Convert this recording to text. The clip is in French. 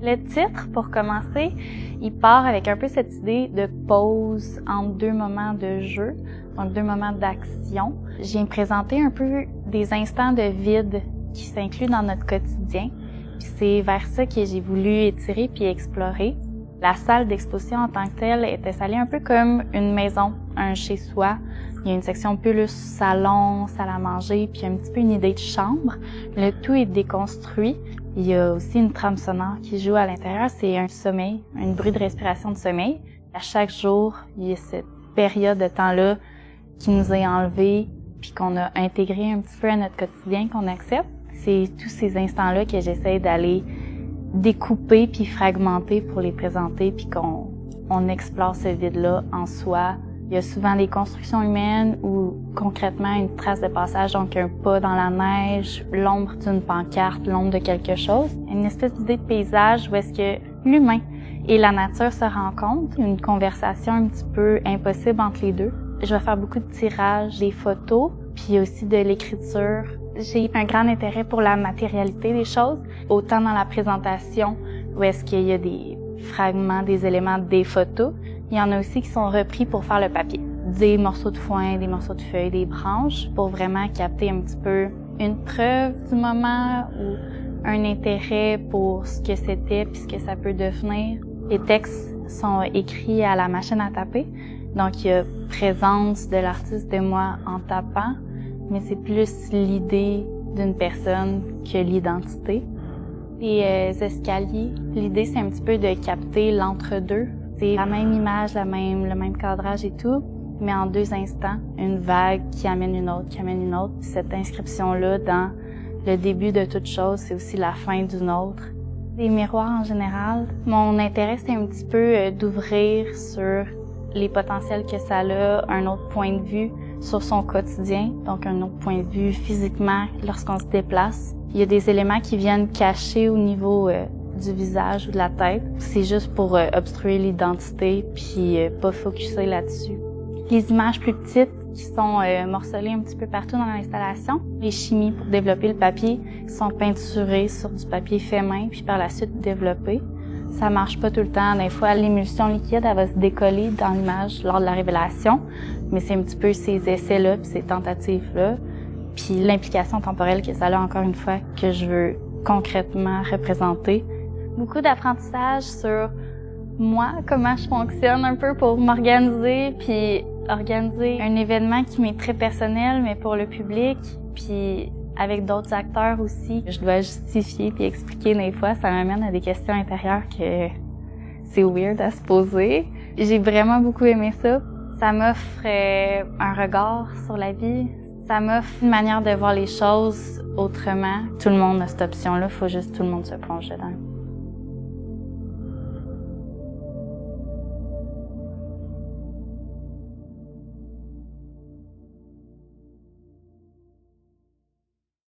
Le titre, pour commencer, il part avec un peu cette idée de pause entre deux moments de jeu, donc deux moments d'action. Je viens présenter un peu des instants de vide qui s'incluent dans notre quotidien. Puis c'est vers ça que j'ai voulu étirer puis explorer. La salle d'exposition en tant que telle est installée un peu comme une maison, un chez-soi. Il y a une section plus salon, salle à manger, puis un petit peu une idée de chambre. Le tout est déconstruit. Il y a aussi une trame sonore qui joue à l'intérieur. C'est un sommeil, un bruit de respiration de sommeil. À chaque jour, il y a cette période de temps-là qui nous est enlevée, puis qu'on a intégré un petit peu à notre quotidien, qu'on accepte. C'est tous ces instants-là que j'essaie d'aller découper puis fragmenter pour les présenter, puis qu'on explore ce vide-là en soi. Il y a souvent des constructions humaines ou concrètement une trace de passage, donc un pas dans la neige, l'ombre d'une pancarte, l'ombre de quelque chose. Une espèce d'idée de paysage où est-ce que l'humain et la nature se rencontrent. Une conversation un petit peu impossible entre les deux. Je vais faire beaucoup de tirages, des photos, puis aussi de l'écriture. J'ai un grand intérêt pour la matérialité des choses, autant dans la présentation où est-ce qu'il y a des fragments, des éléments, des photos. Il y en a aussi qui sont repris pour faire le papier. Des morceaux de foin, des morceaux de feuilles, des branches, pour vraiment capter un petit peu une preuve du moment ou un intérêt pour ce que c'était puis ce que ça peut devenir. Les textes sont écrits à la machine à taper, donc il y a présence de l'artiste de moi en tapant, mais c'est plus l'idée d'une personne que l'identité. Les escaliers, l'idée c'est un petit peu de capter l'entre-deux. C'est la même image, le même cadrage et tout, mais en deux instants, une vague qui amène une autre, qui amène une autre. Cette inscription-là, dans le début de toute chose, c'est aussi la fin d'une autre. Les miroirs en général, mon intérêt c'est un petit peu d'ouvrir sur les potentiels que ça a, un autre point de vue sur son quotidien, donc un autre point de vue physiquement lorsqu'on se déplace. Il y a des éléments qui viennent cacher au niveau du visage ou de la tête. C'est juste pour obstruer l'identité puis pas focusser là-dessus. Les images plus petites qui sont morcelées un petit peu partout dans l'installation. Les chimies pour développer le papier sont peinturées sur du papier fait main puis par la suite développées. Ça marche pas tout le temps. Des fois, l'émulsion liquide, elle va se décoller dans l'image lors de la révélation. Mais c'est un petit peu ces essais-là puis ces tentatives-là. Puis l'implication temporelle que ça a encore une fois que je veux concrètement représenter. Beaucoup d'apprentissage sur moi, comment je fonctionne un peu pour m'organiser, puis organiser un événement qui m'est très personnel, mais pour le public, puis avec d'autres acteurs aussi. Je dois justifier puis expliquer des fois, ça m'amène à des questions intérieures que c'est weird à se poser. J'ai vraiment beaucoup aimé ça. Ça m'offre un regard sur la vie. Ça m'offre une manière de voir les choses autrement. Tout le monde a cette option-là, faut juste tout le monde se plonge dedans.